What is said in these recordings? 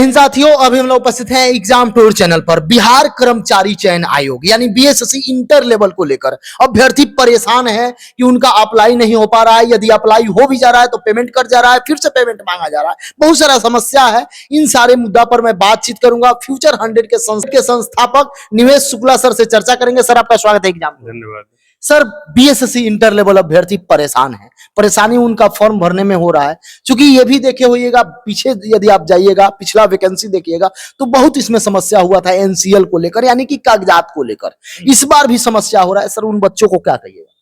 हिंद साथियों, अभी हम लोग उपस्थित हैं एग्जाम टूर चैनल पर। बिहार कर्मचारी चयन आयोग यानी बीएसएससी इंटर लेवल को लेकर अभ्यर्थी परेशान है कि उनका अप्लाई नहीं हो पा रहा है। यदि अप्लाई हो भी जा रहा है तो पेमेंट कट जा रहा है, फिर से पेमेंट मांगा जा रहा है। बहुत सारा समस्या है। इन सारे मुद्दा पर मैं बातचीत करूंगा। फ्यूचर 100 के संस्थापक निवेश शुक्ला सर से चर्चा करेंगे। सर, आपका स्वागत है एग्जाम। धन्यवाद सर, बीएसएससी इंटर लेवल अभ्यर्थी परेशान है। परेशानी उनका फॉर्म भरने में हो रहा है, क्योंकि ये भी देखे होइएगा, पीछे यदि आप जाइएगा, पिछला वैकेंसी देखिएगा तो बहुत इसमें समस्या हुआ था एनसीएल को लेकर, यानी कि कागजात को लेकर। इस बार भी समस्या हो रहा है। सर, उन बच्चों को क्या कहिएगा?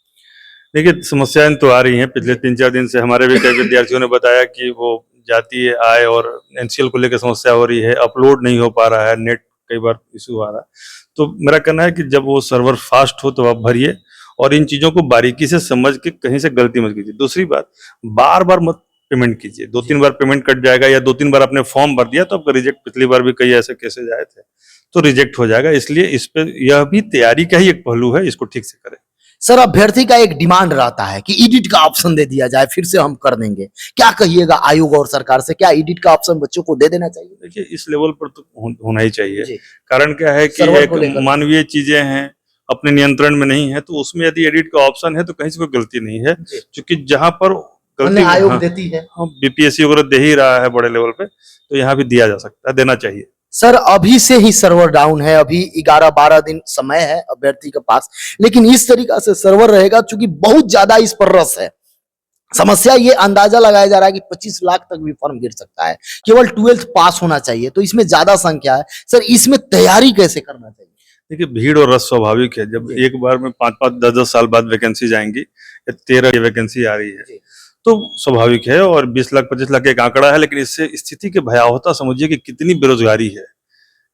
देखिए, समस्याएं तो आ रही हैं। पिछले 3-4 दिन से हमारे भी कई विद्यार्थियों ने बताया कि वो जातीय आय और एनसीएल को लेकर समस्या हो रही है, अपलोड नहीं हो पा रहा है, नेट कई बार इशू आ रहा है। तो मेरा कहना है कि जब वो सर्वर फास्ट हो तो आप भरिए और इन चीजों को बारीकी से समझ के कहीं से गलती मत कीजिए। दूसरी बात, बार बार मत पेमेंट कीजिए। 2-3 बार पेमेंट कट जाएगा या 2-3 बार आपने फॉर्म भर दिया तो आपका रिजेक्ट, पिछली बार भी कई ऐसे केसेज आए थे, तो रिजेक्ट हो जाएगा। इसलिए इस पे यह भी तैयारी का ही एक पहलू है, इसको ठीक से करें। सर, अभ्यर्थी का एक डिमांड रहता है कि एडिट का ऑप्शन दे दिया जाए, फिर से हम कर देंगे। क्या कहिएगा आयोग और सरकार से? क्या एडिट का ऑप्शन बच्चों को दे देना चाहिए? देखिए, इस लेवल पर तो होना ही चाहिए। जी। कारण क्या है कि एक मानवीय चीजें हैं, अपने नियंत्रण में नहीं है, तो उसमें यदि एडिट का ऑप्शन है तो कहीं से कोई गलती नहीं है। क्योंकि जहां पर गलती आयोग देती है, बीपीएससी वगैरह दे ही रहा है बड़े लेवल पे, तो यहाँ भी दिया जा सकता है, देना चाहिए। सर, अभी से ही सर्वर डाउन है। अभी 11-12 दिन समय है अभ्यर्थी के पास, लेकिन इस तरीका से सर्वर रहेगा क्योंकि बहुत ज्यादा इस पर रस है। समस्या ये अंदाजा लगाया जा रहा है कि 25 लाख तक भी फॉर्म गिर सकता है। केवल 12th पास होना चाहिए, तो इसमें ज्यादा संख्या है। सर, इसमें तैयारी कैसे करना चाहिए? देखिए, भीड़ और रस स्वाभाविक है। जब एक बार में 5-5, 10-10 साल बाद वैकेंसी जाएंगी या 13 वैकेंसी आ रही है तो स्वाभाविक है। और 20 लाख 25 लाख एक आंकड़ा है, लेकिन इससे स्थिति की भयावहता समझिए कि कितनी बेरोजगारी है।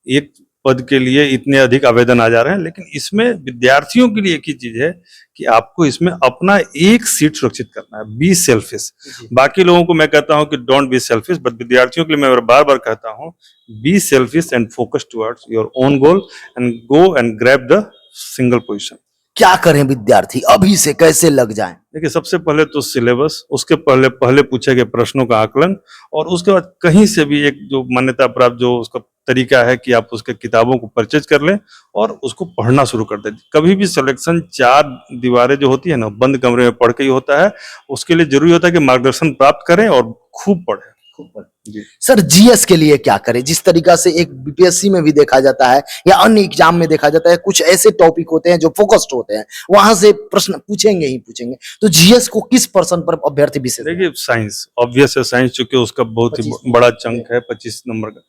एक पद के लिए इतने अधिक आवेदन आ जा रहे हैं। लेकिन इसमें विद्यार्थियों के लिए एक ही चीज है कि आपको इसमें अपना एक सीट सुरक्षित करना है। Be selfish. बाकी लोगों को मैं कहता हूं कि डोंट बी सेल्फिश, बट विद्यार्थियों के लिए मैं बार बार कहता हूं, be selfish and focus towards your own goal and go and grab the single position. क्या करें विद्यार्थी, अभी से कैसे लग जाएं? देखिए, सबसे पहले तो सिलेबस, उसके पहले पूछे गए प्रश्नों का आकलन, और उसके बाद कहीं से भी एक जो मान्यता प्राप्त जो उसका तरीका है कि आप उसके किताबों को परचेज कर लें और उसको पढ़ना शुरू कर दें। कभी भी सिलेक्शन 4 दीवारें जो होती है ना, बंद कमरे में पढ़ के ही होता है। उसके लिए जरूरी होता है कि मार्गदर्शन प्राप्त करें और खूब पढ़ें। जी। सर, जीएस के लिए क्या करें? जिस तरीका से एक बीपीएससी में भी देखा जाता है या अन्य एग्जाम में देखा जाता है, कुछ ऐसे टॉपिक होते हैं जो फोकस्ड होते हैं, वहां से प्रश्न पूछेंगे ही पूछेंगे। तो जीएस को किस पर्सन पर अभ्यर्थी विशेष? देखिए, साइंस ऑब्वियस है। साइंस चूंकि उसका बहुत ही बड़ा चंक है, 25 नंबर का,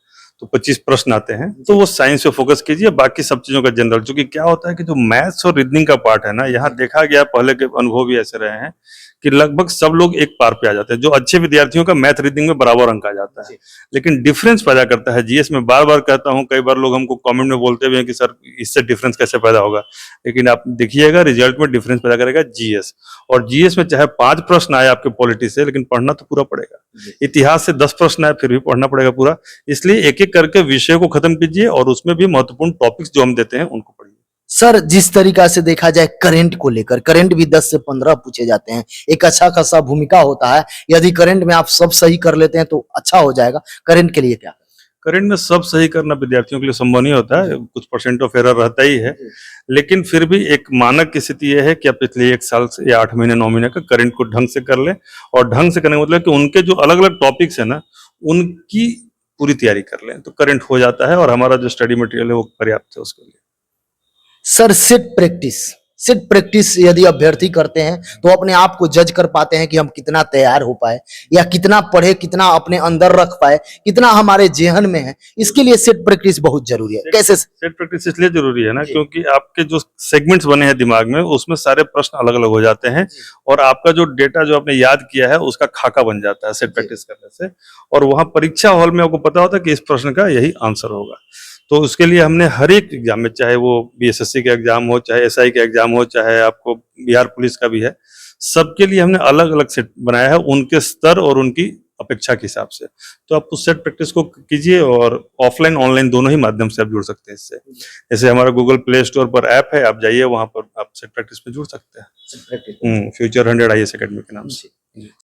तो 25 प्रश्न आते हैं, तो वो साइंस पे फोकस कीजिए। बाकी सब चीजों का जनरल, चूंकि क्या होता है कि जो मैथ्स और रीजनिंग का पार्ट है ना, यहाँ देखा गया, पहले के अनुभव भी ऐसे रहे हैं कि लगभग सब लोग एक पार पे आ जाते हैं। जो अच्छे विद्यार्थियों का मैथ रीजनिंग में बराबर अंक आ जाता है, लेकिन डिफरेंस पैदा करता है जीएस में। बार बार कहता हूं, कई बार लोग हमको कमेंट में बोलते हुए हैं कि सर इससे डिफरेंस कैसे पैदा होगा, लेकिन आप देखिएगा रिजल्ट में डिफरेंस पैदा करेगा जीएस। और जीएस में चाहे 5 प्रश्न आए आपके पॉलिटी से, लेकिन पढ़ना तो पूरा पड़ेगा। इतिहास से 10 प्रश्न आए, फिर भी पढ़ना पड़ेगा पूरा। इसलिए एक एक करके विषय को खत्म कीजिए और उसमें भी महत्वपूर्ण टॉपिक्स जो हम देते हैं उनको पढ़िए। सर, जिस तरीका से देखा जाए करंट को लेकर, करंट भी 10 से 15 पूछे जाते हैं। एक अच्छा खासा भूमिका होता है। यदि करंट में आप सब सही कर लेते हैं तो अच्छा हो जाएगा। करंट के लिए क्या? करंट में सब सही करना विद्यार्थियों के लिए संभव नहीं होता है, कुछ परसेंट ऑफ एरर रहता ही है। लेकिन फिर भी एक मानक की स्थिति यह है कि आप पिछले 1 साल से या 8 महीने 9 महीने का करंट को ढंग से कर लें। और ढंग से करने का मतलब कि उनके जो अलग अलग टॉपिक्स है ना, उनकी पूरी तैयारी कर लें, तो करंट हो जाता है। और हमारा जो स्टडी मटेरियल है वो पर्याप्त है उसके लिए। सर, सेट प्रैक्टिस यदि अभ्यर्थी करते हैं तो अपने आप को जज कर पाते हैं कि हम कितना तैयार हो पाए, या कितना पढ़े, कितना अपने अंदर रख पाए, कितना हमारे जेहन में है। इसके लिए सेट प्रैक्टिस बहुत जरूरी है। कैसे सेट प्रैक्टिस इसलिए जरूरी है ना, क्योंकि आपके जो सेगमेंट्स बने हैं दिमाग में, उसमें सारे प्रश्न अलग अलग हो जाते हैं और आपका जो डेटा जो आपने याद किया है उसका खाका बन जाता है सेट प्रैक्टिस करने से। और वहां परीक्षा हॉल में आपको पता होता है कि इस प्रश्न का यही आंसर होगा। तो उसके लिए हमने हर एक एग्जाम में, चाहे वो बीएसएससी का एग्जाम हो, चाहे एसआई का एग्जाम हो, चाहे आपको बिहार पुलिस का भी है, सबके लिए हमने अलग अलग सेट बनाया है उनके स्तर और उनकी अपेक्षा के हिसाब से। तो आप उस सेट प्रैक्टिस को कीजिए और ऑफलाइन ऑनलाइन दोनों ही माध्यम से आप जुड़ सकते हैं इससे। जैसे हमारा गूगल प्ले स्टोर पर ऐप है, आप जाइए, वहां पर आप सेट प्रैक्टिस में जुड़ सकते हैं। फ्यूचर 100 IAS अकेडमी के नाम से।